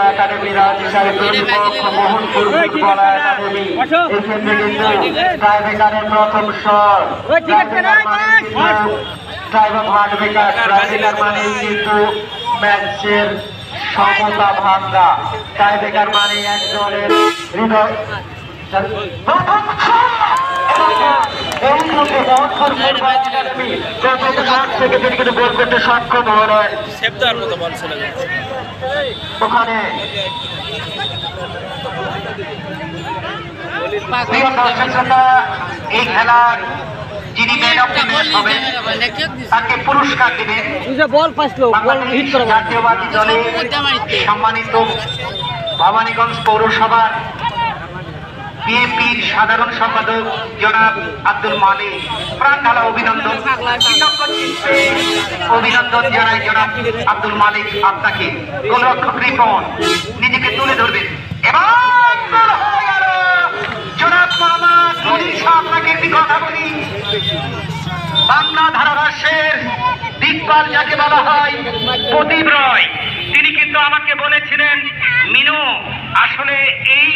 Academy Rajshahi প্রতিপক্ষ Mohanpur football academy এক্ষেত্রে কিন্তু টাইব্রেকারের প্রথম শট টাইব্রেকার মানে কিন্তু ম্যাচের সমতা ভাঙা টাইব্রেকার মানে একজনের হৃদয় সক্ষম হলেন ওখানে এই খেলার যিনি ম্যান অফ দ্য ম্যাচ হবেন তাকে পুরস্কার দিবেন জাতীয়বাদী দলের সম্মানিত ভবানীগঞ্জ পৌরসভার বিএনপির সাধারণ সম্পাদক জনাব আব্দুল মালিক প্রাণ ঢালা অভিনন্দন অভিনন্দন জানাই জনাব আব্দুল মালিক আপনাকে গোলরক্ষক রিপন নিজেকে তুলে ধরবেন এবং জনাব মোহাম্মদ মনির শাহ আপনাকে একটি কথা বলি বাংলা ধারাভাষ্যের দিকপাল যাকে বলা হয় প্রদীপ রয় তিনি কিন্তু আমাকে বলেছিলেন মিনু আসলে এই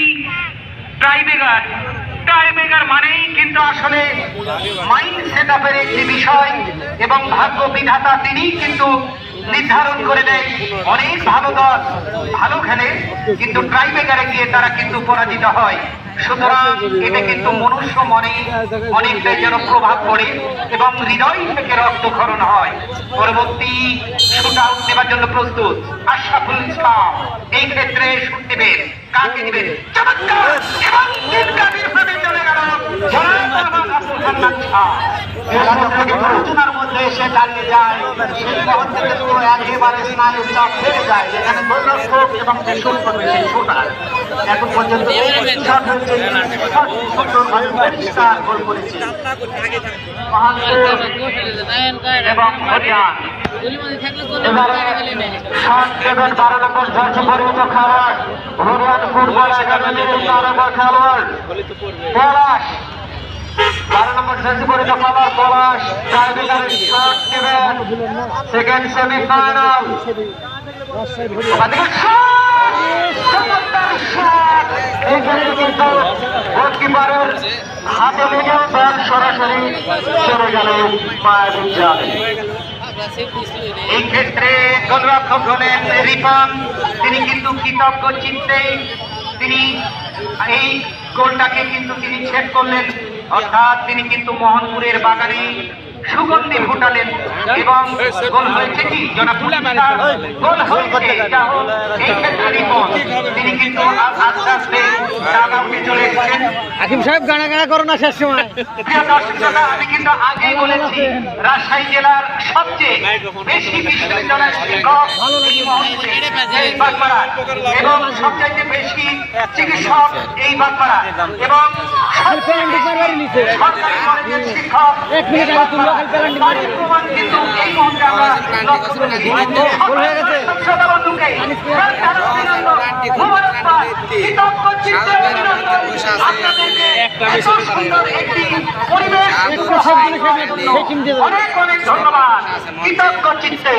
টাইব্রেকার মানেই কিন্তু আসলে মাইন্ড সেটআপের একটি বিষয় এবং ভাগ্য বিধাতা তিনি কিন্তু নির্ধারণ করে দেয় অনেক ভালো দল ভালো খেলে কিন্তু টাইব্রেকারে গিয়ে তারা কিন্তু পরাজিত হয় সুতরাং এটা কিন্তু মনুষ্য মনে অনেকটাই যেন প্রভাব পড়ে এবং হৃদয় থেকে রক্তক্ষরণ হয় পরবর্তী শুট আউট দেওয়ার জন্য প্রস্তুত আশরাফুল ইসলাম এই ক্ষেত্রে শুট দেবেন কাকে দিবেন চমৎকার এবং নির্গামের ভাবে চলে গেল আলোচনার মধ্যে এসে দাঁড়িয়ে যায় সেই মুহূর্তে কিন্তু একেবারে স্নায়ুর চাপ বেড়ে যায় যেখানে গোলরক্ষক এবং শুট করবে সেই শুটার এখন পর্যন্ত সুন্দরভাবে পরিষ্কার গোল করেছে এবং হরিয়ান এবারে 12 নম্বর জার্সি পরিহিত খেলোয়াড় হরিয়ান ফুটবল একাডেমির খেলোয়াড় পলাশ 12 নম্বর জার্সি পরিহিত খেলোয়াড় পলাশ টাইব্রেকারের শট নেবেন সেকেন্ড সেমিফাইনাল গোলকিপারের হাতে লেগে বল সরাসরি চলে গেল মায়াবী জালে এই ক্ষেত্রে গোলরক্ষক হলেন রিপন তিনি কিন্তু কৃতজ্ঞ চিত্তে তিনি এই গোলটাকে কিন্তু তিনি ছেদ করলেন অর্থাৎ তিনি কিন্তু মোহনপুরের বাগানে সুগন্ধি ফুটালেন এবং গোল হয়েছে কি জনাব গোল হয়েছে এই ক্ষেত্রে রিপন তিনি কিন্তু আস্তে আস্তে ডাগ আউটে চলে এসেছেন হাকিম সাহেব গানা গানা করো না শেষ সময় প্রিয় দর্শকরা আমি কিন্তু আগেই বলেছি রাজশাহী জেলার সবচেয়ে বেশি বিশ্ববিদ্যালয়ের শিক্ষক এই বাগমারা এবং সবচাইতে বেশি চিকিৎসক এই বাগমারা এবং সরকারি কলেজের শিক্ষক কিন্তু এই মুহূর্তে আমরা লক্ষ্য করেছি অনেক অনেক ধন্যবাদ কৃতজ্ঞ চিত্তে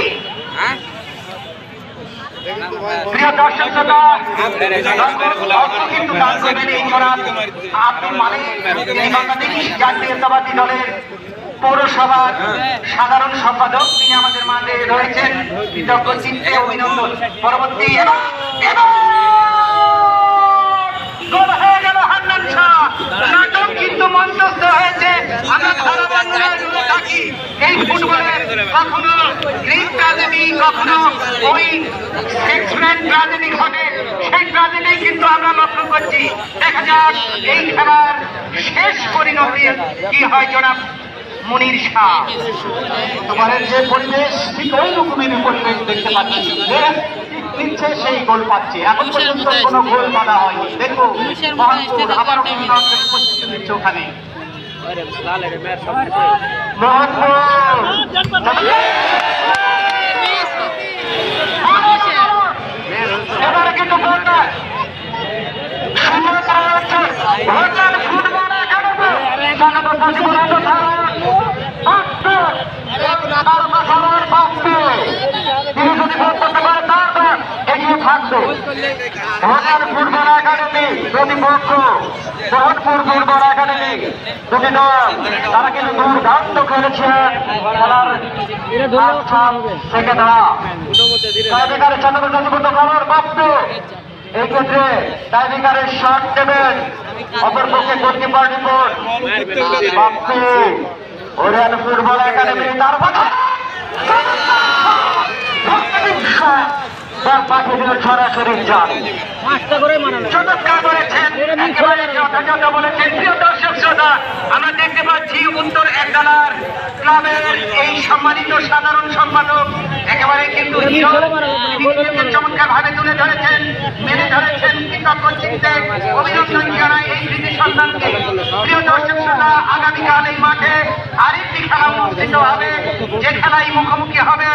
প্রিয় দর্শক শ্রোতা কিন্তু দান করবেন এই জনাব আব্দুল মালিক এই বাংলাদেশ জাতীয়তাবাদী দলের পৌরসভার সাধারণ সম্পাদক তিনি আমাদের মাঝে রয়েছেন কৃতজ্ঞ চিত্তে অভিনন্দন পরবর্তী গোল হয়ে গেল হান্নান শাহ নাটক কিন্তু মঞ্চস্থ হয়েছে আমরা ধারাবাহিকভাবে থাকি এই ফুটবলের কখনো গ্রিক ট্র্যাজেডি কখনো ওই সেক্সুয়াল ট্র্যাজেডি ঘটে সেই ট্র্যাজেডি কিন্তু আমরা লক্ষ্য করছি দেখা যাক এই খেলার শেষ পরিণতি কি হয় জনাব মনির শাহ তোমাদের যে পরিবেশ ঠিক ওই রকমের পরিবেশ দেখতে পাচ্ছি দিচ্ছে সেই গোল পাচ্ছে এখন পর্যন্ত কোনো গোল বাধা হয়নি দেখো মোহনপুর আবার উপস্থিতি দিচ্ছে ওখানে এবারে কিন্তু গোলটা মধ্যে ঢাকার ফুটবল একাডেমি প্রতিপক্ষ মোহনপুর ফুটবল একাডেমি দুটি দল তারা কিন্তু দুর্দান্ত খেলেছে খেলার থেকে তারা টাইব্রেকারের চন্দ্রপ্রসাদ খেলার প্রাপ্ত এই ক্ষেত্রে টাইব্রেকারের শট দেবেন অপরপক্ষে goalkeeper report Bappi Orion football academy তার পাঠিয়ে দিল সরাসরি যান চমৎকার বলেছেন একেবারে যথাযথ বলেছেন। প্রিয় দর্শক শ্রোতা, আমরা দেখতে পাচ্ছি উত্তর একডালার ক্লাবের এই সম্মানিত সাধারণ সম্পাদক একেবারে কিন্তু চমৎকার ভাবে তুলে ধরেছেন, মেনে ধরেছেন। কৃতজ্ঞ চিত্তে অভিনন্দন জানাই এই কৃতি সন্তানকে। প্রিয় দর্শক শ্রোতা, আগামীকাল এই মাঠে আরেকটি খেলা অনুষ্ঠিত হবে, যে খেলায় মুখোমুখি হবে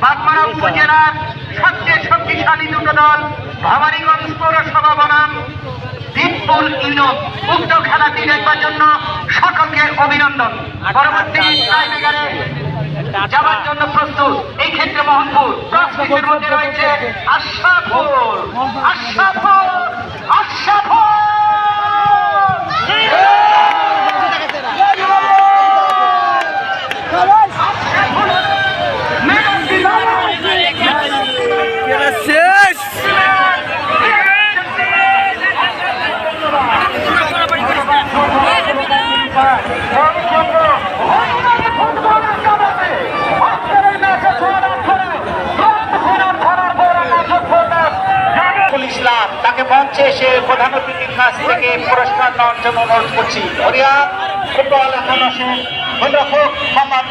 বাগমারা উপজেলার সবচেয়ে শক্তিশালী দুটো দল ভামারীগঞ্জ পৌরসভা বনাম দীপপুর ইউনিয়ন। উক্ত খেলাটি দেখবার জন্য সকলকে অভিনন্দন। পরবর্তী টাইব্রেকারে যাওয়ার জন্য প্রস্তুত এই ক্ষেত্রে মোহনপুর প্রস্তুতির মধ্যে রয়েছে আশরাফুল আশরাফুল আশরাফুল তাকে মঞ্চে এসে প্রধান অতিথির কাছ থেকে পুরস্কার নেওয়ার জন্য অনুরোধ করছি। ফুটবল একাদশের গোলরক্ষক মোহাম্মদ